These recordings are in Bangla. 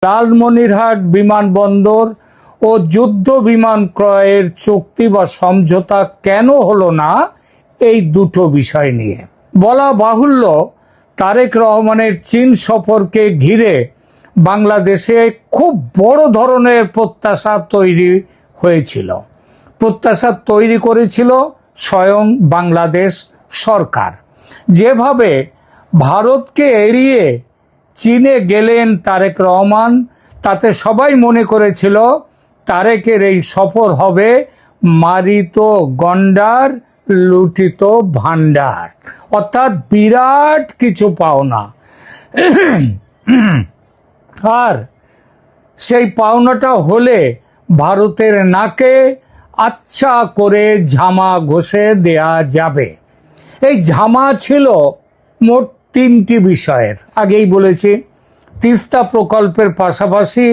লালমনিরহাট বিমানবন্দর ও যুদ্ধ বিমান ক্রয়ের চুক্তি বা সমঝোতা কেন হলো না, এই দুটো বিষয় নিয়ে বলা বাহুল্য। তারেক রহমানের চীন সফরকে ঘিরে বাংলাদেশে খুব বড় ধরনের প্রত্যাশা তৈরি হয়েছিল। প্রত্যাশা তৈরি করেছিল স্বয়ং বাংলাদেশ সরকার। যেভাবে ভারতকে এড়িয়ে চীনে গেলেন তারেক রহমান, তাতে সবাই মনে করেছিল তারেকের এই সফর হবে মারিত গন্ডার লুঠিত ভান্ডার, অর্থাৎ বিরাট কিছু পাওনা। আর সেই পাওনাটা হলে ভারতের নাকে আচ্ছা করে ঝামা ঘষে দেয়া যাবে। এই ঝামা ছিল মোট তিনটি বিষয়ের, আগেই বলেছি। তিস্তা প্রকল্পের পাশাপাশি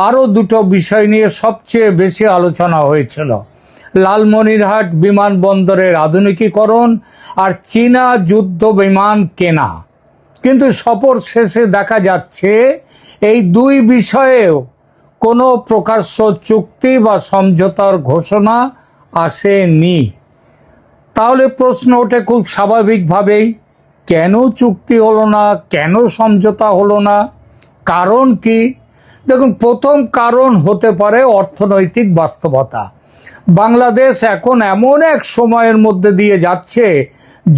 আরও দুটো বিষয় নিয়ে সবচেয়ে বেশি আলোচনা হয়েছিল: লালমনিরহাট বিমানবন্দরের আধুনিকীকরণ আর চীনা যুদ্ধ বিমান কেনা। কিন্তু সফর শেষে দেখা যাচ্ছে এই দুই বিষয়েও কোনো প্রকাশ্য চুক্তি বা সমঝোতার ঘোষণা আসেনি। তাহলে প্রশ্ন ওঠে খুব স্বাভাবিকভাবেই, কেন চুক্তি হলো না, কেন সমঝোতা হলো না, কারণ কি? দেখুন, প্রথম কারণ হতে পারে অর্থনৈতিক বাস্তবতা। বাংলাদেশ এখন এমন এক সময়ের মধ্যে দিয়ে যাচ্ছে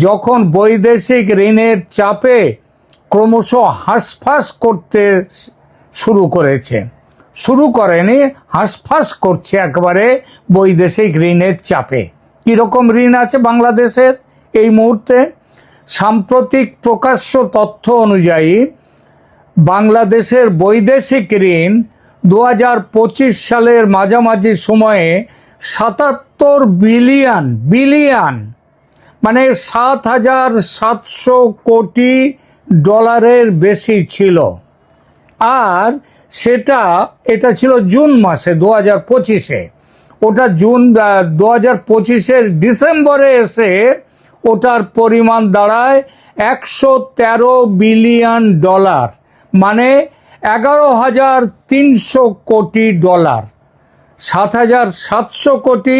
যখন বৈদেশিক ঋণের চাপে ক্রমশ হাঁসফাঁস করতে শুরু করেনি, হাঁসফাঁস করছে একেবারে বৈদেশিক ঋণের চাপে। কীরকম ঋণ আছে বাংলাদেশের এই মুহূর্তে? সাম্প্রতিক প্রকাশ্য তথ্য অনুযায়ী বাংলাদেশের বৈদেশিক ঋণ 2025 সালের মাঝামাঝি সময়ে 77 বিলিয়ন মানে 7,700 কোটি ডলারের বেশি ছিল। আর এটা ছিল জুন মাসে 2025-এ। ওটা 2025-এর ডিসেম্বরে এসে ওটার পরিমাণ দাঁড়ায় 113 বিলিয়ন ডলার, মানে 11,300 কোটি ডলার। 7,700 কোটি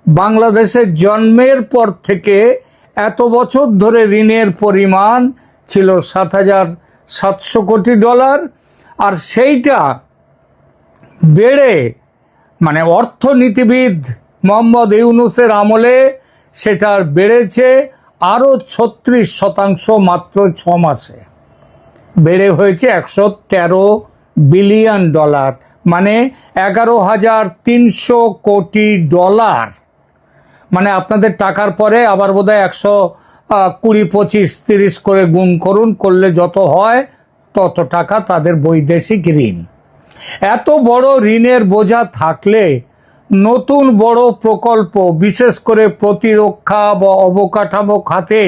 বাংলাদেশের জন্মের পর থেকে এত বছর ধরে ঋণের পরিমাণ ছিল 7,700 কোটি ডলার। আর সেইটা বেড়ে, মানে অর্থনীতিবিদ মোহাম্মদ ইউনূসের আমলে সেটার বেড়েছে আরও 36% মাত্র 6 মাসে। বেড়ে হয়েছে 113 বিলিয়ন ডলার, মানে 11,300 কোটি ডলার। মানে আপনাদের টাকার পরে আবার বোধহয় 120, 25, 30 করে গুণ করলে যত হয় তত টাকা তাদের বৈদেশিক ঋণ। এত বড় ঋণের বোঝা থাকলে নতুন বড় প্রকল্প, বিশেষ করে প্রতিরক্ষা বা অবকাঠামো খাতে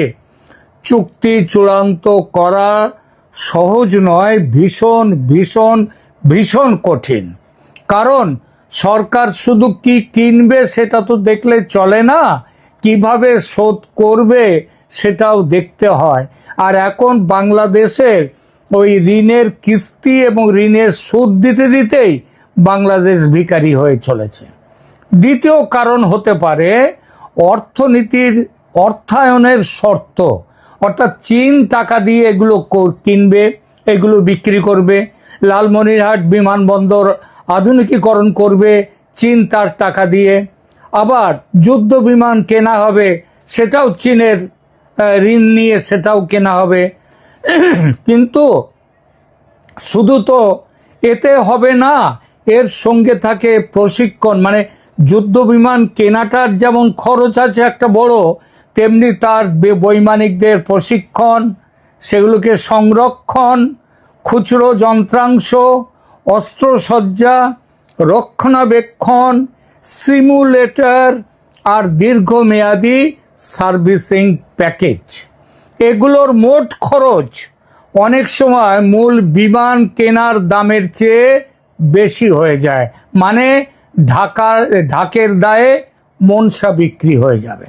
চুক্তি চূড়ান্ত করা সহজ নয়, ভীষণ ভীষণ ভীষণ কঠিন। কারণ সরকার শুধু কি কিনবে সেটা তো দেখলে চলে না, কিভাবে শোধ করবে সেটাও দেখতে হয়। আর এখন বাংলাদেশের ওই ঋণের কিস্তি এবং ঋণের সুদ দিতে দিতেই বাংলাদেশ ভিখারি হয়ে চলেছে। দ্বিতীয় কারণ হতে পারে অর্থায়নের শর্ত, অর্থাৎ চীন টাকা দিয়ে এগুলো কিনবে, এগুলো বিক্রি করবে। লালমনিরহাট বিমানবন্দর আধুনিকীকরণ করবে চীন তার টাকা দিয়ে। আবার যুদ্ধ বিমান কেনা হবে, সেটাও চীনের ঋণ নিয়ে সেটাও কেনা হবে। কিন্তু শুধু তো এতে হবে না, এর সঙ্গে থাকে প্রশিক্ষণ। মানে যুদ্ধ বিমান কেনাটার যেমন খরচ আছে একটা বড়, তেমনি তার বৈমানিকদের প্রশিক্ষণ, সেগুলোকে সংরক্ষণ, খুচরো যন্ত্রাংশ, অস্ত্রসজ্জা, রক্ষণাবেক্ষণ, সিমুলেটর আর দীর্ঘমেয়াদী সার্ভিসিং প্যাকেজ, এগুলোর মোট খরচ অনেক সময় মূল বিমান কেনার দামের চেয়ে বেশি হয়ে যায়। মানে ঢাকের দায়ে মনসা বিক্রি হয়ে যাবে।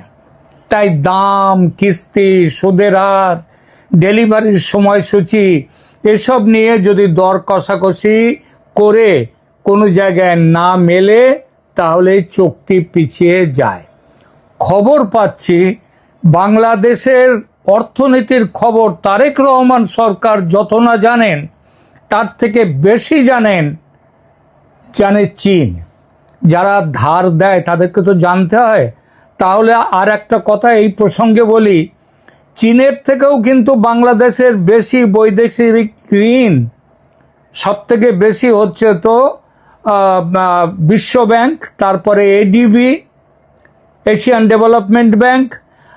তাই দাম, কিস্তি, সুদের হার, ডেলিভারির সময়সূচি এসব নিয়ে যদি দর কষাকষি করে কোনো জায়গায় না মেলে তাহলে চুক্তি পিছিয়ে যায়। খবর পাচ্ছি বাংলাদেশের অর্থনীতির খবর তারেক রহমান সরকার যত না জানেন তার থেকে বেশি জানে চীন। যারা ধার দেয় তাদেরকে তো জানতে হয়। তাহলে আর একটা কথা এই প্রসঙ্গে বলি, চীনের থেকেও কিন্তু বাংলাদেশের বেশি বৈদেশিক ঋণ সব থেকে বেশি হচ্ছে তো বিশ্ব ব্যাংক, তারপরে এডিবি, এশিয়ান ডেভেলপমেন্ট ব্যাংক,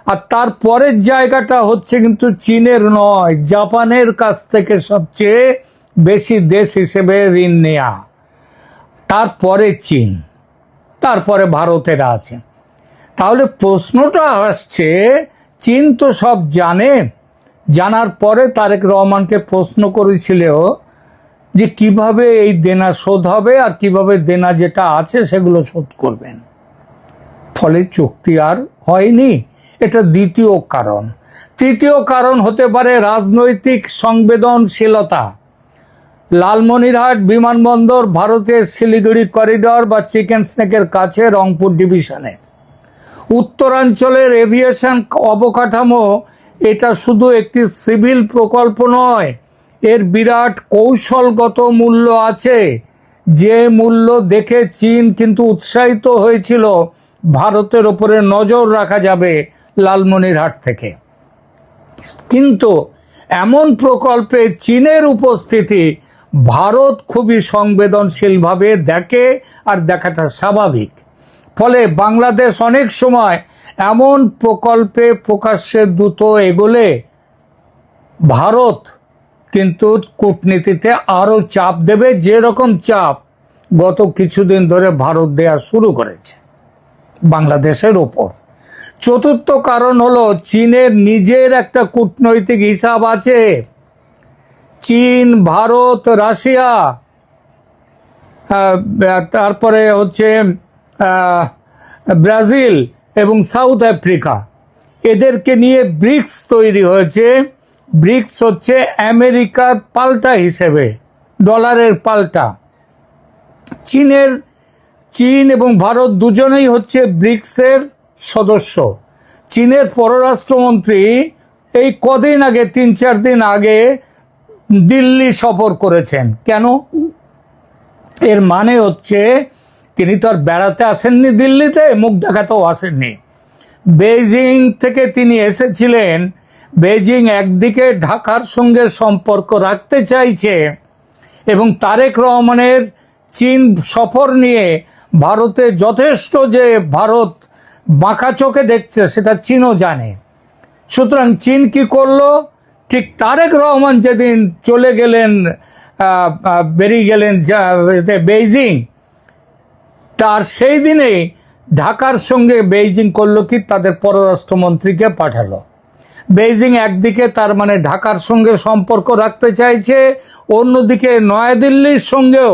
আর তারপরের জায়গাটা হচ্ছে কিন্তু চীনের নয়, জাপানের কাছ থেকে সবচেয়ে বেশি দেশ হিসেবে ঋণ নেয়া, তারপরে চীন, তারপরে ভারতের আছে। তাহলে প্রশ্নটা আসছে, চীন তো সব জানে, জানার পরে তারেক রহমানকে প্রশ্ন করেছিল যে কিভাবে এই দেনা শোধ হবে আর কিভাবে দেনা যেটা আছে সেগুলো শোধ করবেন। ফলে চুক্তি আর হয়নি। এটা দ্বিতীয় কারণ। তৃতীয় কারণ হতে পারে রাজনৈতিক সংবেদনশীলতা। লালমনিরহাট বিমানবন্দর ভারতের শিলিগুড়ি করিডর বা চিকেন স্নেকের কাছে রংপুর ডিভিশনে। উত্তরাঞ্চলের এভিয়েশন অবকাঠামো এটা শুধু একটি সিভিল প্রকল্প নয়, এর বিরাট কৌশলগত মূল্য আছে, যে মূল্য দেখে চীন কিন্তু উৎসাহিত হয়েছিল ভারতের ওপরে নজর রাখা যাবে লালমনিরহাট থেকে। কিন্তু এমন প্রকল্পে চীনের উপস্থিতি ভারত খুবই সংবেদনশীলভাবে দেখে, আর দেখাটা স্বাভাবিক। ফলে বাংলাদেশ অনেক সময় এমন প্রকল্পে প্রকাশ্যে দ্রুত এগোলে ভারত কিন্তু কূটনীতিতে আরও চাপ দেবে, যেরকম চাপ গত কিছুদিন ধরে ভারত দেয়া শুরু করেছে বাংলাদেশের ওপর। চতুর্থ কারণ হলো চীনের নিজের একটা কূটনৈতিক হিসাব আছে। চীন, ভারত, রাশিয়া, তারপরে হচ্ছে ব্রাজিল এবং সাউথ আফ্রিকা, এদেরকে নিয়ে ব্রিক্স তৈরি হয়েছে। ব্রিক্স হচ্ছে আমেরিকার পাল্টা হিসেবে, ডলারের পাল্টা। চীন এবং ভারত দুজনেই হচ্ছে ব্রিক্সের সদস্য। চীনের পররাষ্ট্রমন্ত্রী এই কদিন আগে, 3-4 দিন আগে দিল্লি সফর করেছেন। কেন? এর মানে হচ্ছে তিনি তো আর বেড়াতে আসেননি দিল্লিতে, মুখ দেখাতেও আসেননি। বেইজিং থেকে তিনি এসেছিলেন। বেইজিং একদিকে ঢাকার সঙ্গে সম্পর্ক রাখতে চাইছে এবং তারেক রহমানের চীন সফর নিয়ে ভারতে যথেষ্ট যে ভারত বাঁকা চোখে দেখছে সেটা চীনও জানে। সুতরাং চীন কি করলো? ঠিক তারেক রহমান যেদিন চলে গেলেন, বেরিয়ে গেলেন বেইজিং, তার সেই দিনেই ঢাকার সঙ্গে বেইজিং করলো কি, তাদের পররাষ্ট্রমন্ত্রীকে পাঠালো। বেইজিং একদিকে তার মানে ঢাকার সঙ্গে সম্পর্ক রাখতে চাইছে, অন্যদিকে নয়াদিল্লির সঙ্গেও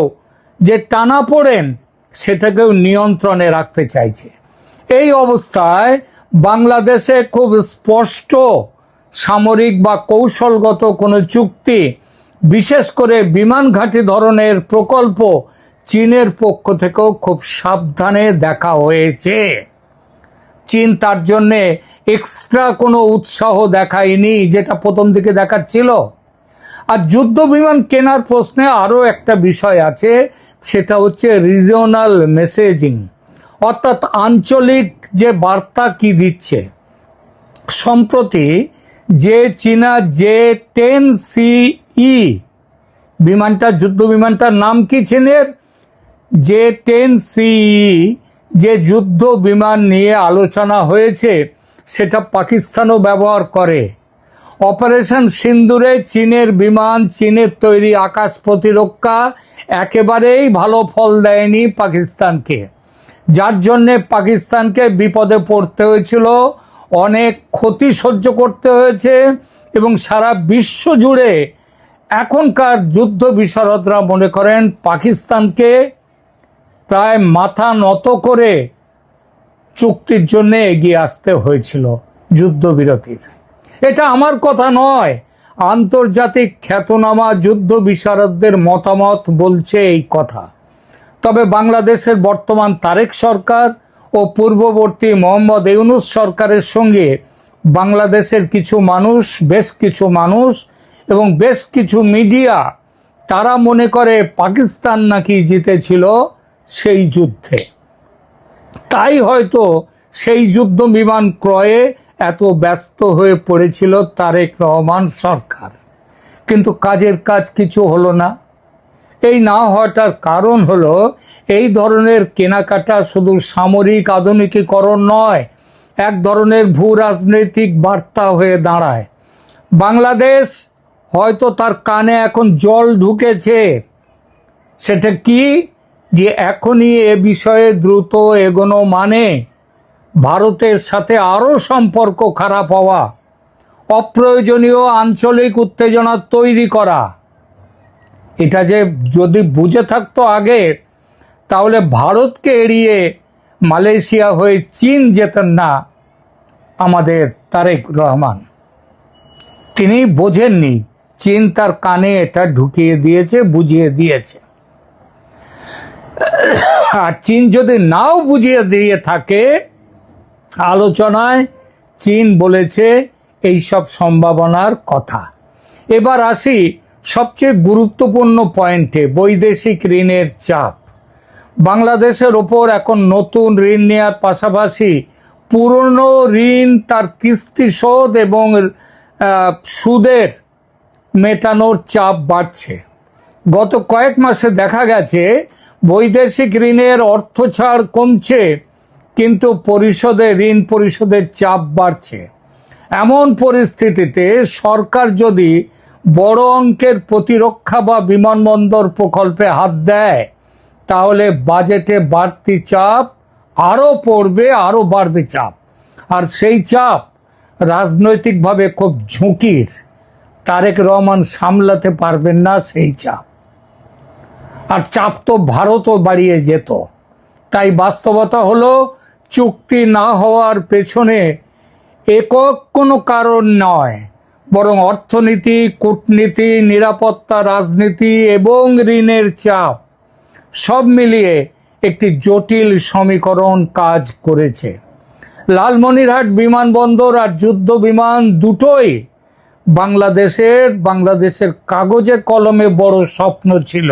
যে টানাপোড়েন সেটাকেও নিয়ন্ত্রণে রাখতে চাইছে। এই অবস্থায় বাংলাদেশে খুব স্পষ্ট সামরিক বা কৌশলগত কোনো চুক্তি, বিশেষ করে বিমান ঘাঁটি ধরনের প্রকল্প, চীনের পক্ষ থেকেও খুব সাবধানে দেখা হয়েছে। চীন তার জন্যে এক্সট্রা কোনো উৎসাহ দেখায়নি যেটা প্রথম দিকে দেখাচ্ছিল। আর যুদ্ধ বিমান কেনার প্রশ্নে আরও একটা বিষয় আছে, সেটা হচ্ছে রিজিওনাল মেসেজিং, অর্থাৎ আঞ্চলিক যে বার্তা কি দিচ্ছে। সম্প্রতি যে চীনা J-10CE বিমানটা, যুদ্ধ বিমানটার নাম কি চীনের? J-10CE, যে যুদ্ধ বিমান নিয়ে আলোচনা হয়েছে সেটা পাকিস্তানও ব্যবহার করে। অপারেশন সিন্দুরে চীনের বিমান, চীনের তৈরি আকাশ প্রতিরক্ষা একেবারেই ভালো ফল দেয়নি পাকিস্তানকে, যার জন্যে পাকিস্তানকে বিপদে পড়তে হয়েছিল, অনেক ক্ষতি সহ্য করতে হয়েছে। এবং সারা বিশ্ব জুড়ে এখনকার যুদ্ধ বিশারদরা মনে করেন পাকিস্তানকে প্রায় মাথা নত করে চুক্তির জন্য এগিয়ে আসতে হয়েছিল, যুদ্ধবিরতির। এটা আমার কথা নয়, আন্তর্জাতিক খ্যাতনামা যুদ্ধ বিশারদদের মতামত বলছে এই কথা। তবে বাংলাদেশের বর্তমান তারেক সরকার ও পূর্ববর্তী মোহাম্মদ ইউনূস সরকারের সঙ্গে বাংলাদেশের বেশ কিছু মানুষ এবং বেশ কিছু মিডিয়া তারা মনে করে পাকিস্তান নাকি জিতেছিল সেই যুদ্ধে, তাই হয়তো সেই যুদ্ধ বিমান ক্রয়ে এত ব্যস্ত হয়ে পড়েছিল তারেক রহমান সরকার। কিন্তু কাজের কাজ কিছু হলো না। এই না হওয়াটার কারণ হলো এই ধরনের কেনাকাটা শুধু সামরিক আধুনিকীকরণ নয়, এক ধরনের ভূ রাজনৈতিক বার্তা হয়ে দাঁড়ায়। বাংলাদেশ হয়তো তার কানে এখন জল ঢুকেছে। সেটা কি? যে এখনই এ বিষয়ে দ্রুত এগোনো মানে ভারতের সাথে আরও সম্পর্ক খারাপ হওয়া, অপ্রয়োজনীয় আঞ্চলিক উত্তেজনা তৈরি করা। এটা যে যদি বুঝে থাকতো আগে, তাহলে ভারতকে এড়িয়ে মালয়েশিয়া হয়ে চীন যেতেন না আমাদের তারেক রহমান। তিনি বোঝেননি, চীন তার কানে এটা ঢুকিয়ে দিয়েছে, বুঝিয়ে দিয়েছে। আর চীন যদি নাও বুঝিয়ে দিয়ে থাকে, আলোচনায় চীন বলেছে এই সব সম্ভাবনার কথা। এবার আসি সবচেয়ে গুরুত্বপূর্ণ পয়েন্টে, বৈদেশিক ঋণের চাপ। বাংলাদেশের ওপর এখন নতুন ঋণ নেওয়ার পাশাপাশি পুরনো ঋণ তার কিস্তি শোধ এবং সুদের মেটানোর চাপ বাড়ছে। গত কয়েক মাসে দেখা গেছে বৈদেশিক ঋণের অর্থ ছাড় কমছে, কিন্তু ঋণ পরিশোধের চাপ বাড়ছে। এমন পরিস্থিতিতে সরকার যদি বড় অঙ্কের প্রতিরক্ষা বা বিমানবন্দর প্রকল্পে হাত দেয়, তাহলে বাজেটে বাড়তি চাপ আরও পড়বে, আরও বাড়বে চাপ। আর সেই চাপ রাজনৈতিকভাবে খুব ঝুঁকির। তারেক রহমান সামলাতে পারবেন না সেই চাপ। আর চাপ তো ভারতও বাড়িয়ে যেত। তাই বাস্তবতা হলো, চুক্তি না হওয়ার পেছনে একক কোনো কারণ নয়, বরং অর্থনীতি, কূটনীতি, নিরাপত্তা, রাজনীতি এবং ঋণের চাপ সব মিলিয়ে একটি জটিল সমীকরণ কাজ করেছে। লালমনিরহাট বিমানবন্দর আর যুদ্ধ বিমান দুটোই বাংলাদেশের কাগজে কলমে বড় স্বপ্ন ছিল,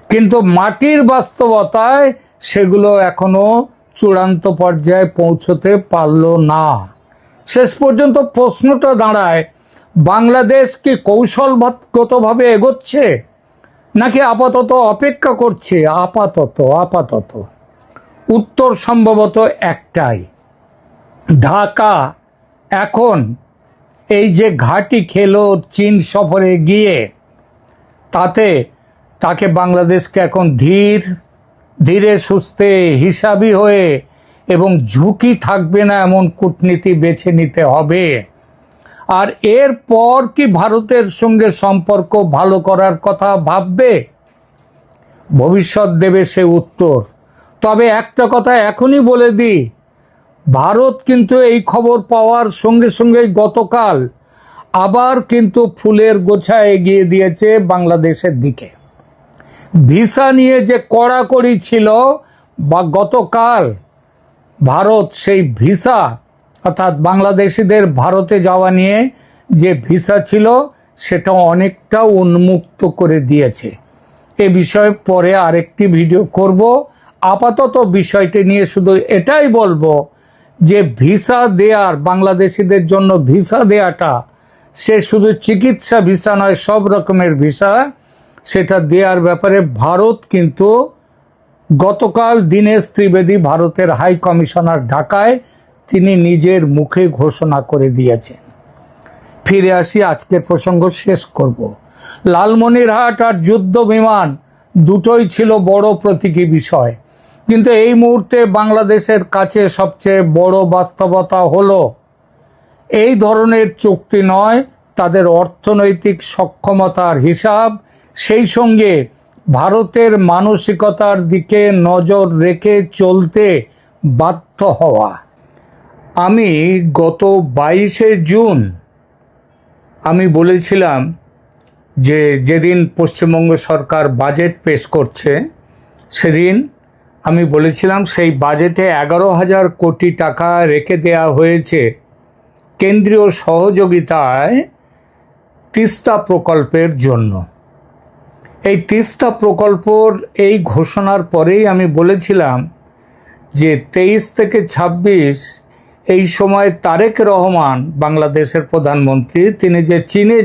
কিন্তু মাটির বাস্তবতায় সেগুলো এখনো চূড়ান্ত পর্যায়ে পৌঁছতে পারল না। শেষ পর্যন্ত প্রশ্নটা দাঁড়ায়, বাংলাদেশ কি কৌশলগতভাবে এগোচ্ছে নাকি আপাতত অপেক্ষা করছে? আপাতত উত্তর সম্ভবত একটাই। ঢাকা এখন এই যে ঘাঁটি খেলো চীন সফরে গিয়ে, তাকে বাংলাদেশকে এখন ধীরে সুস্থে, হিসাবি হয়ে এবং ঝুঁকি থাকবে না এমন কূটনীতি বেছে নিতে হবে। আর এরপর কি ভারতের সঙ্গে সম্পর্ক ভালো করার কথা ভাববে? ভবিষ্যৎ দেবে সে উত্তর। তবে একটা কথা এখনই বলে দিই, ভারত কিন্তু এই খবর পাওয়ার সঙ্গে সঙ্গেই গতকাল আবার কিন্তু ফুলের গোছা এগিয়ে দিয়েছে বাংলাদেশের দিকে। ভিসা নিয়ে যে কড়াকড়ি ছিল বা গতকাল ভারত সেই ভিসা, অর্থাৎ বাংলাদেশিদের ভারতে যাওয়া নিয়ে যে ভিসা ছিল, সেটা অনেকটা উন্মুক্ত করে দিয়েছে। এ বিষয়ে পরে আরেকটি ভিডিও করব। আপাতত বিষয়টি নিয়ে শুধু এটাই বলবো যে ভিসা দেওয়ার, বাংলাদেশিদের জন্য ভিসা দেওয়াটা, সে শুধু চিকিৎসা ভিসা নয়, সব রকমের ভিসা, সেটা দেওয়ার ব্যাপারে ভারত কিন্তু গতকাল দীনেশ ত্রিবেদী, ভারতের হাই কমিশনার ঢাকায়, তিনি নিজের মুখে ঘোষণা করে দিয়েছেন। ফিরে আসি, আজকের প্রসঙ্গ শেষ করব। লালমনিরহাট আর যুদ্ধ বিমান দুটোই ছিল বড় প্রতীকী বিষয়, কিন্তু এই মুহূর্তে বাংলাদেশের কাছে সবচেয়ে বড় বাস্তবতা হলো এই ধরনের চুক্তি নয়, তাদের অর্থনৈতিক সক্ষমতার হিসাব, সেই সঙ্গে ভারতের মানসিকতার দিকে নজর রেখে চলতে বাধ্য হওয়া। আমি গত 22শে জুন আমি বলেছিলাম যে যেদিন পশ্চিমবঙ্গ সরকার বাজেট পেশ করছে সেদিন আমি বলেছিলাম সেই বাজেটে 11,000 কোটি টাকা রেখে দেওয়া হয়েছে কেন্দ্রীয় সহযোগিতায় তিস্তা প্রকল্পের জন্য। এই তিস্তা প্রকল্পর এই ঘোষণার পরেই আমি বলেছিলাম যে 23 থেকে 26 এই সময় তারেক রহমান বাংলাদেশের প্রধানমন্ত্রী তিনি যে চীনে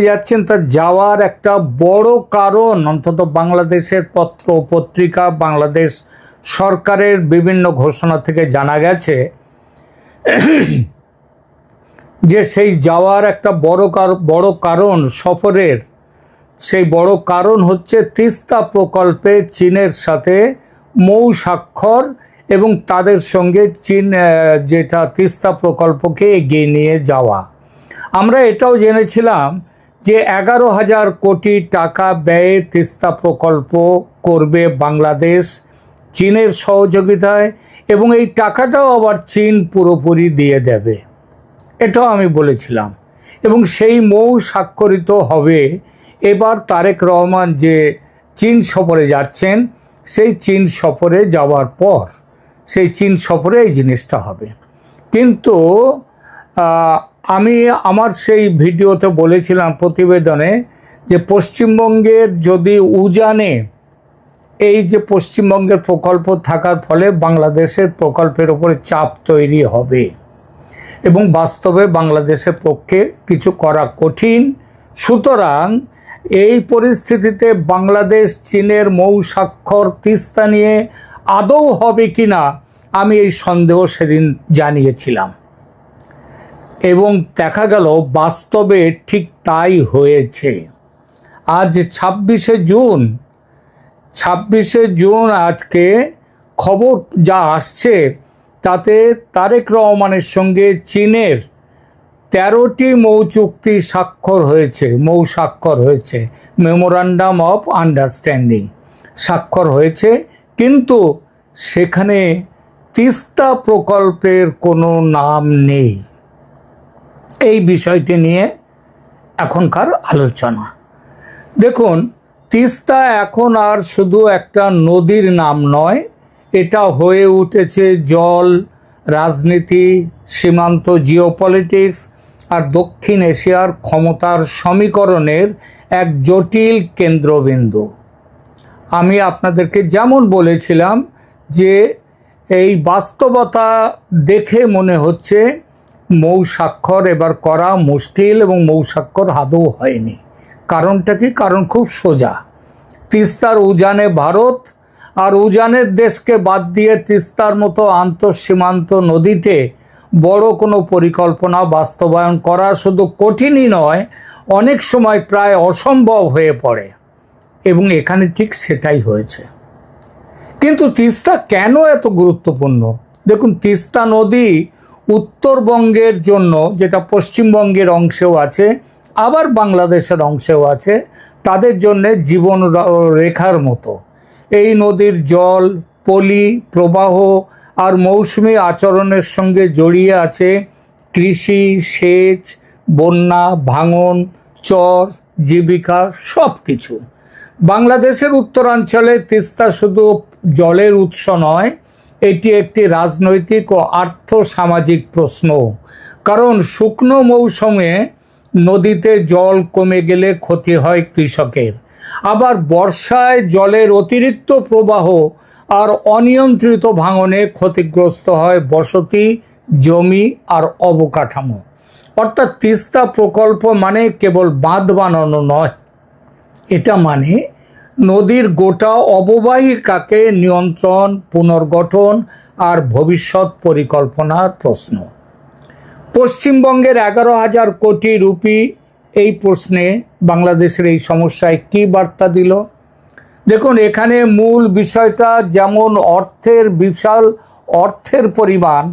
যাচ্ছেন তার যাওয়ার একটা বড় কারণ অন্তত বাংলাদেশের পত্র পত্রিকা বাংলাদেশ সরকারের বিভিন্ন ঘোষণা থেকে জানা গেছে যে সেই যাওয়ার একটা বড় কারণ সফরের সেই বড় কারণ হচ্ছে তিস্তা প্রকল্পে চীনের সাথে মৌ স্বাক্ষর এবং তাদের সঙ্গে চীন যেটা তিস্তা প্রকল্পকে এগিয়ে নিয়ে যাওয়া। আমরা এটাও জেনেছিলাম যে 11,000 কোটি টাকা ব্যয়ে তিস্তা প্রকল্প করবে বাংলাদেশ চীনের সহযোগিতায় এবং এই টাকাটাও আবার চীন পুরোপুরি দিয়ে দেবে, এটাও আমি বলেছিলাম। এবং সেই মৌ স্বাক্ষরিত হবে এবার তারেক রহমান যে চীন সফরে যাচ্ছেন সেই চীন সফরে যাওয়ার পর সেই চীন সফরে এই জিনিসটা হবে। কিন্তু আমি আমার সেই ভিডিওতে বলেছিলাম প্রতিবেদনে যে পশ্চিমবঙ্গের যদি উজানে এই যে পশ্চিমবঙ্গের প্রকল্প থাকার ফলে বাংলাদেশের প্রকল্পের উপরে চাপ তৈরি হবে এবং বাস্তবে বাংলাদেশের পক্ষে কিছু করা কঠিন। সুতরাং এই পরিস্থিতিতে বাংলাদেশ চীনের মৌ স্বাক্ষর তিস্তা নিয়ে আদৌ হবে কি না আমি এই সন্দেহ সেদিন জানিয়েছিলাম এবং দেখা গেল বাস্তবে ঠিক তাই হয়েছে। আজ 26শে জুন আজকে খবর যা আসছে তাতে তারেক রহমানের সঙ্গে চীনের 13টি মৌ চুক্তি মৌ স্বাক্ষর হয়েছে, মেমোরান্ডাম অফ আন্ডারস্ট্যান্ডিং স্বাক্ষর হয়েছে, কিন্তু সেখানে তিস্তা প্রকল্পের কোনো নাম নেই। এই বিষয়টি নিয়ে এখনকার আলোচনা। দেখুন, তিস্তা এখন আর শুধু একটা নদীর নাম নয়, এটা হয়ে উঠেছে জল, রাজনীতি, সীমান্ত, জিওপলিটিক্স আর দক্ষিণ এশিয়ার ক্ষমতার সমীকরণের এক জটিল কেন্দ্রবিন্দু। আমি আপনাদেরকে যেমন বলেছিলাম যে এই বাস্তবতা দেখে মনে হচ্ছে মৌ স্বাক্ষর এবার করা মুশকিল এবং মৌ স্বাক্ষর আদৌ হয়নি। কারণটা কি? কারণ খুব সোজা। তিস্তার উজানে ভারত, আর উজানের দেশকে বাদ দিয়ে তিস্তার মতো আন্তঃসীমান্ত নদীতে বড় কোনো পরিকল্পনা বাস্তবায়ন করা শুধু কঠিনই নয়, অনেক সময় প্রায় অসম্ভব হয়ে পড়ে এবং এখানে ঠিক সেটাই হয়েছে। কিন্তু তিস্তা কেন এত গুরুত্বপূর্ণ? দেখুন, তিস্তা নদী উত্তরবঙ্গের জন্য, যেটা পশ্চিমবঙ্গের অংশেও আছে আবার বাংলাদেশের অংশেও আছে, তাদের জন্যে জীবন রেখার মতো। এই নদীর জল, পলি, প্রবাহ আর মৌসুমি আচরণের সঙ্গে জড়িয়ে আছে কৃষি, সেচ, বন্যা, ভাঙন, চর, জীবিকা সব কিছু। বাংলাদেশের উত্তরাঞ্চলে তিস্তা শুধু জলের উৎস নয়, এটি একটি রাজনৈতিক ও আর্থসামাজিক প্রশ্ন। কারণ শুকনো মৌসুমে নদীতে জল কমে গেলে ক্ষতি হয় কৃষকের, আবার বর্ষায় জলের অতিরিক্ত প্রবাহ আর অনিয়ন্ত্রিত ভাঙনে ক্ষতিগ্রস্ত হয় বসতি, জমি আর অবকাঠামো। অর্থাৎ তিস্তা প্রকল্প মানে কেবল বাঁধ বানানো নয়, এটা মানে নদীর গোটা অববাহিকাকে নিয়ন্ত্রণ, পুনর্গঠন আর ভবিষ্যৎ পরিকল্পনার প্রশ্ন। পশ্চিমবঙ্গের 11,000 কোটি রুপি এই প্রশ্নে বাংলাদেশের এই সমস্যায় কী বার্তা দিল? দেখুন, এখানে মূল বিষয়টা যেমন বিশাল অর্থের পরিমাণ,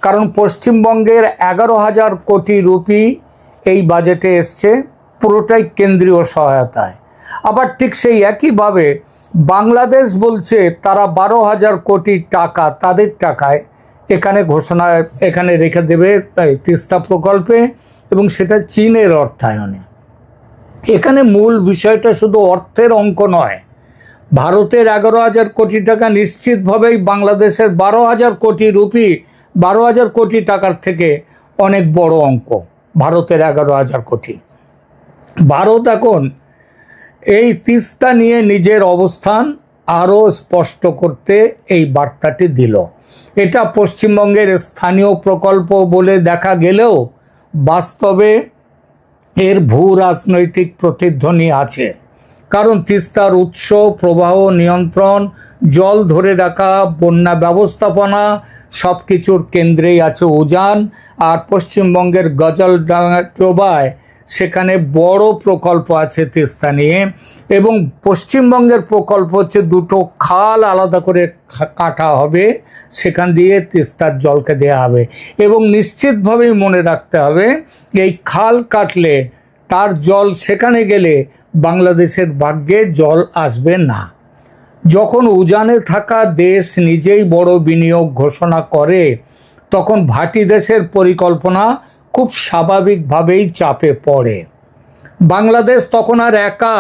কারণ পশ্চিমবঙ্গের 11,000 কোটি রুপি এই বাজেটে এসছে পুরোটাই কেন্দ্রীয় সহায়তায়। আবার ঠিক সেই একইভাবে বাংলাদেশ বলছে তারা 12,000 কোটি টাকা তাদের টাকায় এখানে রেখে দেবে তিস্তা প্রকল্পে, এবং সেটা চীনের অর্থায়নে। এখানে মূল বিষয়টা শুধু অর্থের অঙ্ক নয়। ভারতের 11,000 কোটি টাকা নিশ্চিতভাবেই বাংলাদেশের 12,000 কোটি রুপি, 12,000 কোটি টাকার থেকে অনেক বড় অঙ্ক। ভারতের 11,000 কোটি। ভারত এখন এই তিস্তা নিয়ে নিজের অবস্থান আরও স্পষ্ট করতে এই বার্তাটি দিল। এটা পশ্চিমবঙ্গের স্থানীয় প্রকল্প বলে দেখা গেলেও বাস্তবে এর ভূ রাজনৈতিক প্রতিধ্বনি আছে। কারণ তিস্তার উৎস, প্রবাহ নিয়ন্ত্রণ, জল ধরে রাখা, বন্যা ব্যবস্থাপনা সব কিছুর কেন্দ্রেই আছে উজান। আর পশ্চিমবঙ্গের গজলডোবায় সেখানে বড় প্রকল্প আছে তিস্তা নিয়ে। এবং পশ্চিমবঙ্গের প্রকল্প হচ্ছে দুটো খাল আলাদা করে কাটা হবে, সেখান দিয়ে তিস্তার জলকে দেওয়া হবে। এবং নিশ্চিতভাবেই মনে রাখতে হবে, এই খাল কাটলে তার জল সেখানে গেলে বাংলাদেশের ভাগ্যে জল আসবে না। যখন উজানে থাকা দেশ নিজেই বড় বিনিয়োগ ঘোষণা করে, তখন ভাটি দেশের পরিকল্পনা খুব স্বাভাবিকভাবেই চাপে পড়ে। বাংলাদেশ তখন আর একা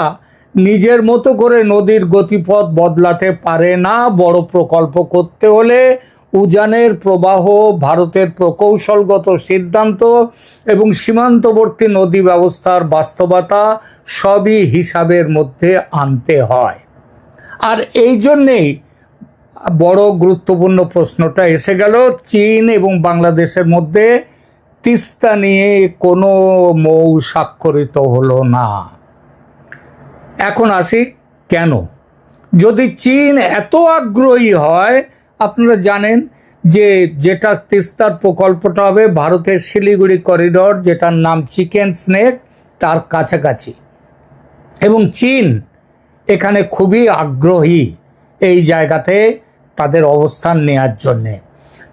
নিজের মতো করে নদীর গতিপথ বদলাতে পারে না। বড় প্রকল্প করতে হলে উজানের প্রবাহ, ভারতের প্রকৌশলগত সিদ্ধান্ত এবং সীমান্তবর্তী নদী ব্যবস্থার বাস্তবতা সবই হিসাবের মধ্যে আনতে হয়। আর এই জন্যেই বড় গুরুত্বপূর্ণ প্রশ্নটা এসে গেল, চীন এবং বাংলাদেশের মধ্যে তিস্তা নিয়ে কোনো মৌ স্বাক্ষরিত হলো না। এখন আসি কেন? যদি চীন এত আগ্রহী হয়, আপনারা জানেন যে যেটা তিস্তার প্রকল্পটা হবে ভারতের শিলিগুড়ি করিডর, যেটার নাম চিকেন স্নেক, তার কাছাকাছি। এবং চীন এখানে খুবই আগ্রহী এই জায়গাতে তাদের অবস্থান নেওয়ার জন্যে।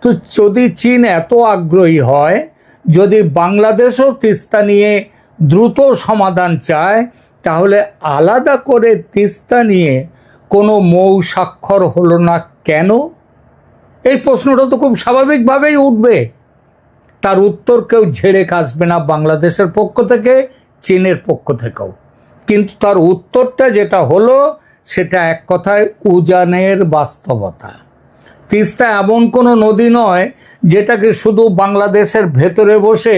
তো যদি চীন এত আগ্রহী হয়, যদি বাংলাদেশও তিস্তা নিয়ে দ্রুত সমাধান চায়, তাহলে আলাদা করে তিস্তা নিয়ে কোনো মৌ স্বাক্ষর হলো না কেন? এই প্রশ্নটা তো খুব স্বাভাবিকভাবেই উঠবে। তার উত্তর কেউ ঝেড়ে কাশবে না, বাংলাদেশের পক্ষ থেকে, চীনের পক্ষ থেকেও। কিন্তু তার উত্তরটা যেটা হলো, সেটা এক কথায় উজানের বাস্তবতা। তিস্তা এমন কোনো নদী নয় যেটাকে শুধু বাংলাদেশের ভেতরে বসে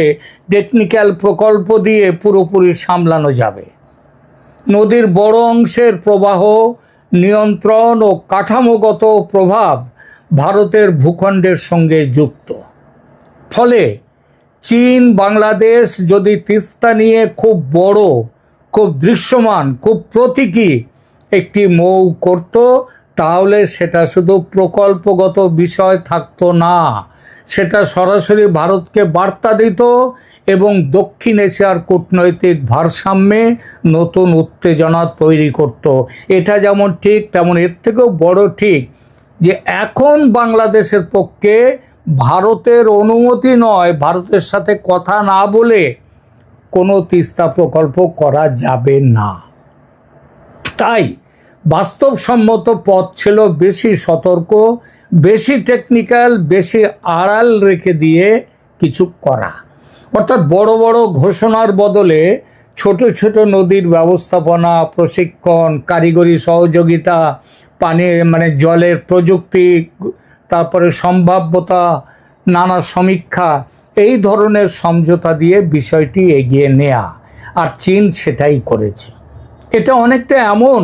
টেকনিক্যাল প্রকল্প দিয়ে পুরোপুরি সামলানো যাবে। নদীর বড় অংশের প্রবাহ নিয়ন্ত্রণ ও কাঠামোগত প্রভাব ভারতের ভূখণ্ডের সঙ্গে যুক্ত। ফলে চীন বাংলাদেশ যদি তিস্তা নিয়ে খুব বড়, খুব দৃশ্যমান, খুব প্রতীকী একটি মৌ করত, তাহলে সেটা শুধু প্রকল্পগত বিষয় থাকতো না, সেটা সরাসরি ভারতকে বার্তা দিত এবং দক্ষিণ এশিয়ার কূটনৈতিক ভারসাম্যে নতুন উত্তেজনা তৈরি করত। এটা যেমন ঠিক, তেমন এর থেকেও বড় ঠিক যে এখন বাংলাদেশের পক্ষে ভারতের অনুমতি নয়, ভারতের সাথে কথা না বলে কোনো তিস্তা প্রকল্প করা যাবে না। তাই বাস্তবসম্মত পথ ছিল বেশি সতর্ক, বেশি টেকনিক্যাল, বেশি আড়াল রেখে দিয়ে কিছু করা। অর্থাৎ বড় বড় ঘোষণার বদলে ছোট ছোট নদীর ব্যবস্থাপনা, প্রশিক্ষণ, কারিগরি সহযোগিতা, জলের প্রযুক্তি, তারপরে সম্ভাব্যতা, নানা সমীক্ষা, এই ধরনের সমঝোতা দিয়ে বিষয়টি এগিয়ে নেওয়া। আর চীন সেটাই করেছে। এটা অনেকটা এমন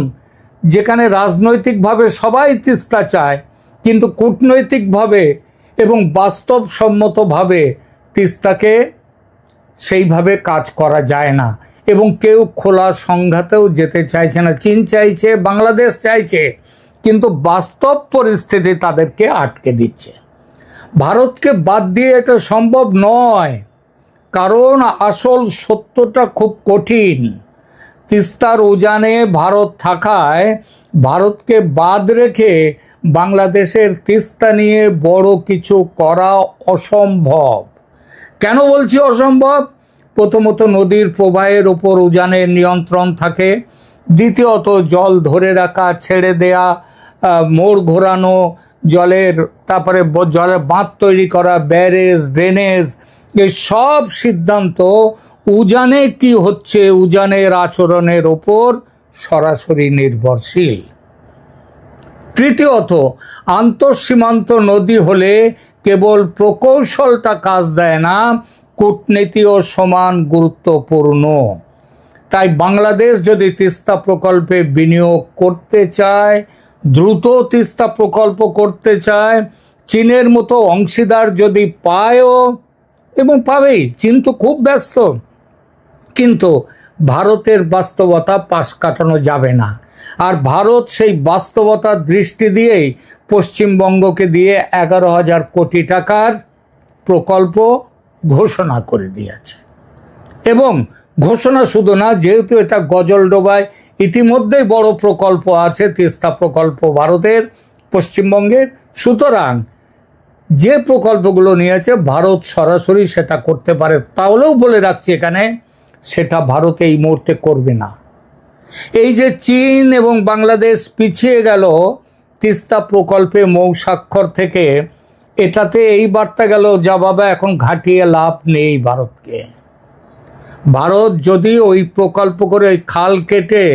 যেখানে রাজনৈতিকভাবে সবাই তিস্তা চায়, কিন্তু কূটনৈতিকভাবে এবং বাস্তবসম্মতভাবে তিস্তাকে সেইভাবে কাজ করা যায় না এবং কেউ খোলা সংঘাতেও যেতে চাইছে না। চীন চাইছে, বাংলাদেশ চাইছে, কিন্তু বাস্তব পরিস্থিতি তাদেরকে আটকে দিচ্ছে। ভারতকে বাদ দিয়ে এটা সম্ভব নয়, কারণ আসল সত্যটা খুব কঠিন। তিস্তার উজানে ভারত থাকায় ভারতকে বাদ রেখে বাংলাদেশের তিস্তা নিয়ে বড় কিছু করা অসম্ভব। কেন বলছি অসম্ভব? প্রথমত নদীর প্রবাহের ওপর উজানের নিয়ন্ত্রণ থাকে, দ্বিতীয়ত জল ধরে রাখা, ছেড়ে দেয়া, মোড় ঘোরানো জলের, তারপরে জলের বাঁধ তৈরি করা, ব্যারেজ, ড্রেনেজ, এই সব সিদ্ধান্ত উজানে কি হচ্ছে, উজানের আচরণের ওপর সরাসরি নির্ভরশীল। তৃতীয়ত, আন্তঃসীমান্ত নদী হলে কেবল প্রকৌশলটা কাজ দেয় না, কূটনীতিও সমান গুরুত্বপূর্ণ। তাই বাংলাদেশ যদি তিস্তা প্রকল্পে বিনিয়োগ করতে চায়, দ্রুত তিস্তা প্রকল্প করতে চায়, চীনের মতো অংশীদার যদি পায়ও, এবং পাবেই, চীন তো খুব ব্যস্ত, কিন্তু ভারতের বাস্তবতা পাশ কাটানো যাবে না। আর ভারত সেই বাস্তবতার দৃষ্টি দিয়েই পশ্চিমবঙ্গকে দিয়ে 11,000 কোটি টাকার প্রকল্প ঘোষণা করে দিয়েছে। এবং ঘোষণা শুধু না, যেহেতু এটা গজলডোবায় ইতিমধ্যেই বড় প্রকল্প আছে, তিস্তা প্রকল্প ভারতের পশ্চিমবঙ্গের, সুতরাং যে প্রকল্পগুলো নিয়েছে ভারত সরাসরি সেটা করতে পারে। তাহলেও বলে রাখছি এখানে, সেটা ভারত এই মুহূর্তে করবে না। এই যে চীন এবং বাংলাদেশ পিছিয়ে গেল তিস্তা প্রকল্পে মৌ স্বাক্ষর থেকে, এটাতে এই বার্তা গেল, যা বাবা এখন ঘাটিয়ে লাভ নেই ভারতকে। ভারত যদি ওই প্রকল্প করে ওই খাল কেটে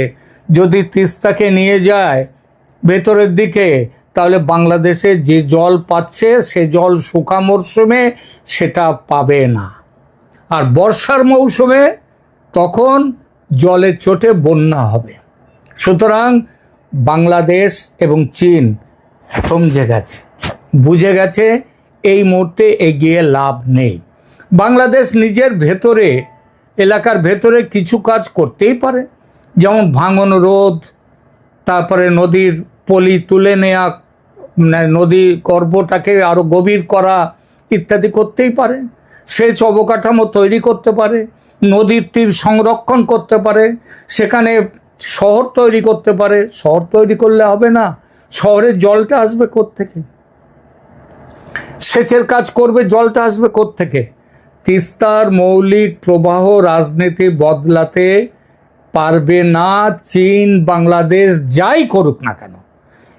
যদি তিস্তাকে নিয়ে যায় ভেতরের দিকে, তাহলে বাংলাদেশে যে জল পাচ্ছে সে জল শুকা মরশুমে সেটা পাবে না, আর বর্ষার মৌসুমে তখন জলের চোটে বন্যা হবে। সুতরাং বাংলাদেশ এবং চীন সমঝে গেছে, বুঝে গেছে এই মুহূর্তে এগিয়ে লাভ নেই। বাংলাদেশ নিজের ভেতরে, এলাকার ভেতরে কিছু কাজ করতেই পারে, যেমন ভাঙন রোধ, তারপরে নদীর পলি তুলে নেওয়া, নদী গর্ভটাকে আরও গভীর করা ইত্যাদি করতেই পারে। সেচ অবকাঠামো তৈরি করতে পারে, নদীর তীর সংরক্ষণ করতে পারে, সেখানে শহর তৈরি করতে পারে। শহর তৈরি করলে হবে না, শহরের জলটা আসবে কোত্থেকে? সেচের কাজ করবে, জলটা আসবে কোত্থেকে? তিস্তার মৌলিক প্রবাহ রাজনীতি বদলাতে পারবে না চীন, বাংলাদেশ যাই করুক না কেন।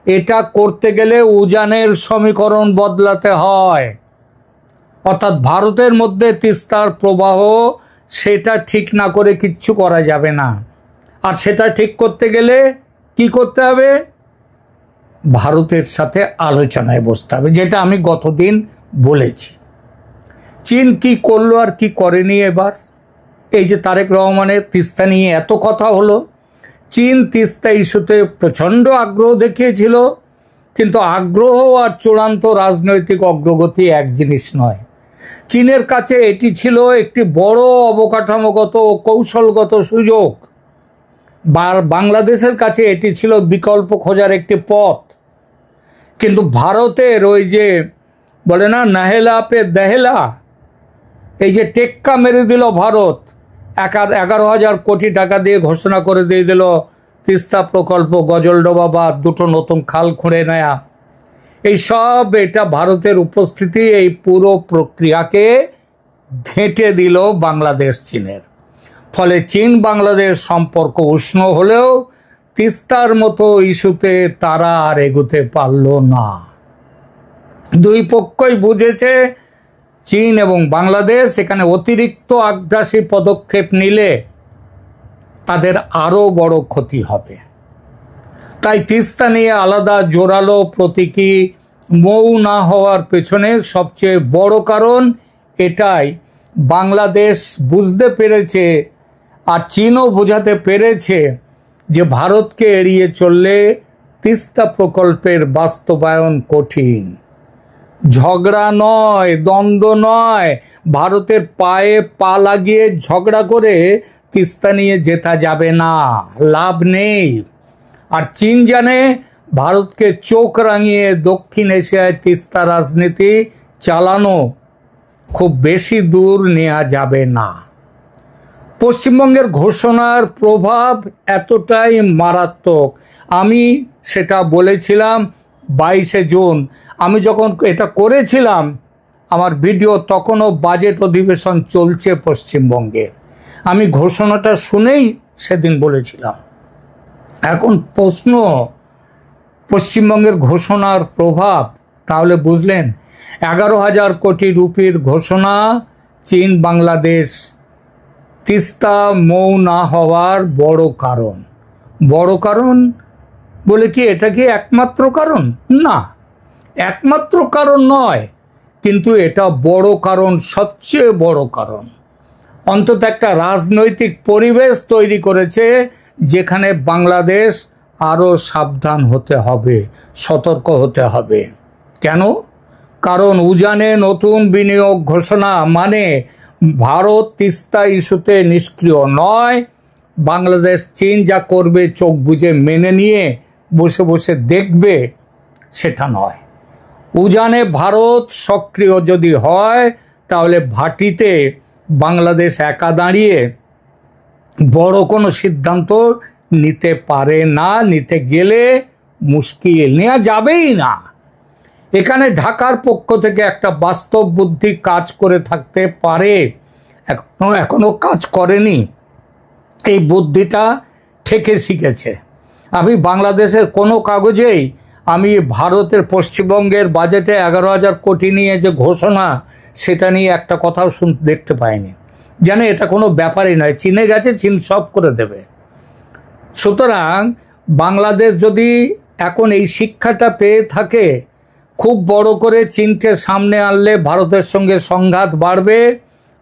এটা করতে গেলে উজানের সমীকরণ বদলাতে হয়, অর্থাৎ ভারতের মধ্যে তিস্তার প্রবাহ সেটা ঠিক না করে কিচ্ছু করা যাবে না। আর সেটা ঠিক করতে গেলে কি করতে হবে? ভারতের সাথে আলোচনায় বসতে হবে, যেটা আমি গতদিন বলেছি। চীন কি করলো আর কি করেনি এবার? এই যে তারেক রহমানের তিস্তা নিয়ে এত কথা হলো, চীন তিস্তা ইস্যুতে প্রচণ্ড আগ্রহ দেখিয়েছিল, কিন্তু আগ্রহ আর চূড়ান্ত রাজনৈতিক অগ্রগতি এক জিনিস নয়। চীনের কাছে এটি ছিল একটি বড় অবকাঠামোগত ও কৌশলগত সুযোগ, বাংলাদেশের কাছে এটি ছিল বিকল্প খোঁজার একটি পথ। কিন্তু ভারতের ওই যে বলে না, নাহেলা পে দেহেলা, এই যে টেক্কা মেরে দিল ভারত, 11,000 কোটি টাকা দিয়ে ঘোষণা করে দিয়ে দিল তিস্তা প্রকল্প, গজলডোবা বা দুটো নতুন খাল খুঁড়ে নেয়া, এই সব, এটা ভারতের উপস্থিতি এই পুরো প্রক্রিয়াকে ঘেঁটে দিল বাংলাদেশ চীনের। ফলে চীন বাংলাদেশ সম্পর্ক উষ্ণ হলেও তিস্তার মতো ইস্যুতে তারা আর এগোতে পারল না। দুই পক্ষই বুঝেছে চীন এবং বাংলাদেশ এখানে অতিরিক্ত আগ্রাসী পদক্ষেপ নিলে তাদের আরও বড় ক্ষতি হবে। তাই তিস্তা নিয়ে আলাদা জোরালো প্রতীকী মৌ না হওয়ার পেছনে সবচেয়ে বড় কারণ এটাই, বাংলাদেশ বুঝতে পেরেছে আর চীনও বোঝাতে পেরেছে যে ভারতকে এড়িয়ে চললে তিস্তা প্রকল্পের বাস্তবায়ন কঠিন। ঝগড়া নয়, দ্বন্দ্ব নয়, ভারতের পায়ে পা লাগিয়ে ঝগড়া করে তিস্তা নিয়ে জেতা যাবে না, লাভ নেই। আর চীন জানে ভারতকে চোখ রাঙিয়ে দক্ষিণ এশিয়ায় তিস্তা রাজনীতি চালানো খুব বেশি দূর নেওয়া যাবে না। পশ্চিমবঙ্গের ঘোষণার প্রভাব এতটাই মারাত্মক, আমি সেটা বলেছিলাম 22শে জুন। আমি যখন এটা করেছিলাম আমার ভিডিও, তখনও বাজেট অধিবেশন চলছে পশ্চিমবঙ্গের। আমি ঘোষণাটা শুনেই সেদিন বলেছিলাম। এখন প্রশ্ন, পশ্চিমবঙ্গের ঘোষণার প্রভাব, তাহলে বুঝলেন 11,000 কোটি রুপির ঘোষণা চীন বাংলাদেশ তিস্তা মৌ না হওয়ার বড় কারণ বলে কি এটা কি একমাত্র কারণ? না, একমাত্র কারণ নয়, কিন্তু এটা বড় কারণ, সবচেয়ে বড় কারণ। অন্তত একটা রাজনৈতিক পরিবেশ তৈরি করেছে যেখানে বাংলাদেশ আরও সাবধান হতে হবে, সতর্ক হতে হবে। কেন? কারণ উজানে নতুন বিনিয়োগ ঘোষণা মানে ভারত তিস্তা ইস্যুতে নিষ্ক্রিয় নয়। বাংলাদেশ চীন যা করবে চোখ বুজে মেনে নিয়ে বসে বসে দেখবে, সেটা নয়। উজানে ভারত সক্রিয় যদি হয় তাহলে ভাটিতে বাংলাদেশ একা দাঁড়িয়ে বড় কোনো সিদ্ধান্ত নিতে পারে না, নিতে গেলে মুশকিল, নেওয়া যাবেই না। এখানে ঢাকার পক্ষ থেকে একটা বাস্তব বুদ্ধি কাজ করে থাকতে পারে, এখনো কাজ করেনি। এই বুদ্ধিটা ঠেকে শিখেছে। আমি বাংলাদেশের কোনো কাগজেই আমি ভারতের পশ্চিমবঙ্গের বাজেটে 11,000 কোটি নিয়ে যে ঘোষণা, সেটা নিয়ে একটা কথাও দেখতে পাইনি। জানে এটা কোনো ব্যাপারই নয়, চীনে গেছে, চীন সব করে দেবে। সুতরাং বাংলাদেশ যদি এখন এই শিক্ষাটা পেয়ে থাকে, খুব বড় করে চীনকে সামনে আনলে ভারতের সঙ্গে সংঘাত বাড়বে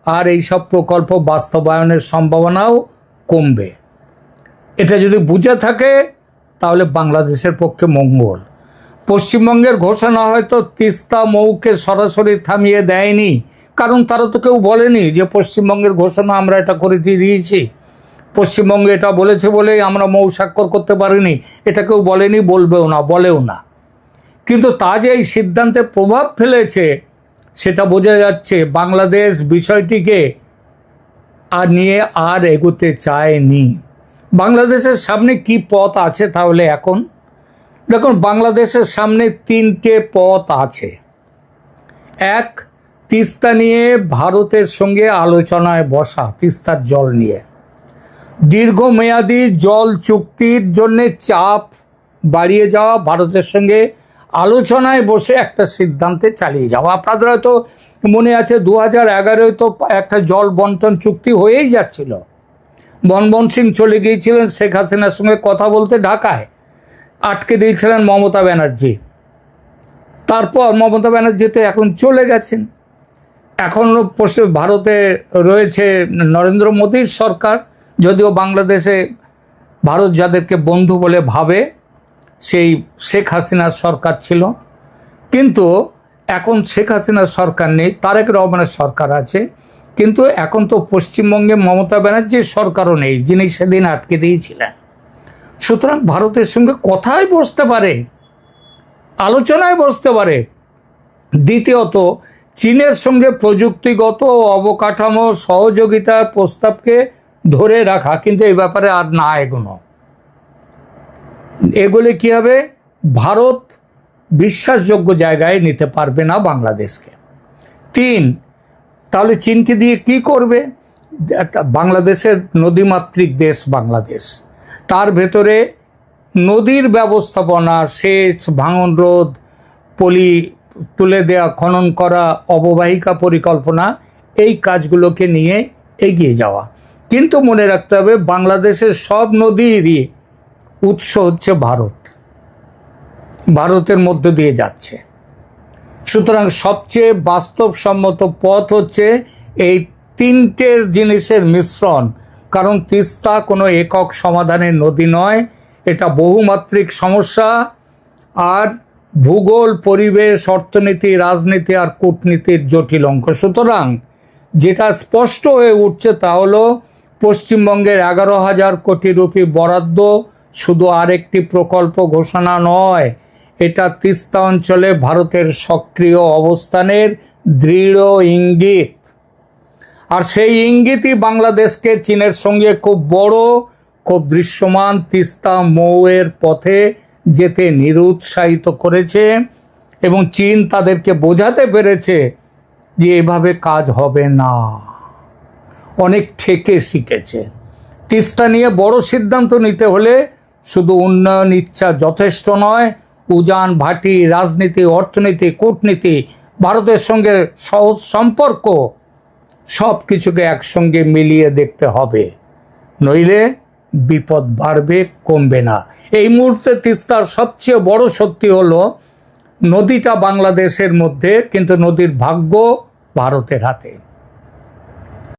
আর এই সব প্রকল্প বাস্তবায়নের সম্ভাবনাও কমবে। এটা যদি বুঝে থাকে তাহলে বাংলাদেশের পক্ষে মঙ্গল। পশ্চিমবঙ্গের ঘোষণা হয়তো তিস্তা মৌকে সরাসরি থামিয়ে দেয়নি, কারণ তারা তো কেউ বলেনি যে পশ্চিমবঙ্গের ঘোষণা আমরা এটা করে দিয়েছি, পশ্চিমবঙ্গে এটা বলেছে বলেই আমরা মৌ স্বাক্ষর করতে পারিনি, এটা কেউ বলেনি, বলেও না। কিন্তু তা যে এই সিদ্ধান্তে প্রভাব ফেলেছে সেটা বোঝা যাচ্ছে। বাংলাদেশ বিষয়টিকে নিয়ে আর এগোতে চায়নি। বাংলাদেশের সামনে কি পথ আছে তাহলে এখন? দেখুন, বাংলাদেশের সামনে 3টে পথ আছে। এক, তিস্তা নিয়ে ভারতের সঙ্গে আলোচনায় বসা, তিস্তার জল নিয়ে দীর্ঘমেয়াদী জল চুক্তির জন্য চাপ বাড়িয়ে যাওয়া, ভারতের সঙ্গে আলোচনায় বসে একটা সিদ্ধান্তে চালিয়ে যাওয়া। আপনাদের হয়তো মনে আছে 2011-এ তো একটা জল বন্টন চুক্তি হয়েই যাচ্ছিল। মনমোহন সিং চলে গিয়েছিলেন শেখ হাসিনার সঙ্গে কথা বলতে ঢাকায়, আটকে দিয়েছিলেন মমতা ব্যানার্জি। তারপর মমতা ব্যানার্জি তো এখন চলে গেছেন, এখনও ভারতে রয়েছে নরেন্দ্র মোদীর সরকার। যদিও বাংলাদেশে ভারত যাদেরকে বন্ধু বলে ভাবে সেই শেখ হাসিনার সরকার ছিল, কিন্তু এখন শেখ হাসিনার সরকার নেই, তারেক রহমানের সরকার আছে। কিন্তু এখন তো পশ্চিমবঙ্গে মমতা ব্যানার্জির সরকারও নেই, যিনি সেদিন আটকে দিয়েছিলেন। সুতরাং ভারতের সঙ্গে কথায় বসতে পারে, আলোচনায় বসতে পারে। দ্বিতীয়ত, চীনের সঙ্গে প্রযুক্তিগত অবকাঠামো সহযোগিতার প্রস্তাবকে ধরে রাখা, কিন্তু এই ব্যাপারে আর না এগোলে কি হবে? ভারত বিশ্বাসযোগ্য জায়গায় নিতে পারবে না বাংলাদেশকে। 3, তাহলে চীনকে দিয়ে কি করবে? বাংলাদেশের নদীমাতৃক দেশ বাংলাদেশ, তার ভেতরে নদীর ব্যবস্থাপনা, সেচ, ভাঙন রোধ, পলি তুলে দেওয়া, খনন করা, অববাহিকা পরিকল্পনা, এই কাজগুলোকে নিয়ে এগিয়ে যাওয়া। কিন্তু মনে রাখতে হবে বাংলাদেশের সব নদীরই উৎস হচ্ছে ভারতের মধ্য দিয়ে যাচ্ছে। সুতরাং সবচেয়ে বাস্তবসম্মত পথ হচ্ছে এই 3টের জিনিসের মিশ্রণ। কারণ তিস্তা কোনো একক সমাধানের নদী নয়, এটা বহুমাত্রিক সমস্যা। আর ভূগোল, পরিবেশ, অর্থনীতি, রাজনীতি আর কূটনীতির জটিল অঙ্ক। সুতরাং যেটা স্পষ্ট হয়ে উঠছে তা হলো পশ্চিমবঙ্গের 11,000 কোটি রুপি বরাদ্দ শুধু আরেকটি প্রকল্প ঘোষণা নয়, এটা তিস্তা অঞ্চলে ভারতের সক্রিয় অবস্থানের দৃঢ় ইঙ্গিত। আর সেই ইঙ্গিতই বাংলাদেশকে চীনের সঙ্গে খুব বড়, খুব দৃশ্যমান তিস্তা মৌয়ের পথে যেতে নিরুৎসাহিত করেছে। এবং চীন তাদেরকে বোঝাতে পেরেছে যে এভাবে কাজ হবে না, অনেক ঠেকে শিখেছে। তিস্তা নিয়ে বড় সিদ্ধান্ত নিতে হলে শুধু উন্নয়ন ইচ্ছা যথেষ্ট নয়, উজান, ভাটি, রাজনীতি, অর্থনীতি, কূটনীতি, ভারতের সঙ্গে সহজ সম্পর্ক, সব কিছুকে একসঙ্গে মিলিয়ে দেখতে হবে, নইলে বিপদ বাড়বে, কমবে না। এই মুহূর্তে তিস্তার সবচেয়ে বড় শক্তি হলো নদীটা বাংলাদেশের মধ্যে, কিন্তু নদীর ভাগ্য ভারতের হাতে।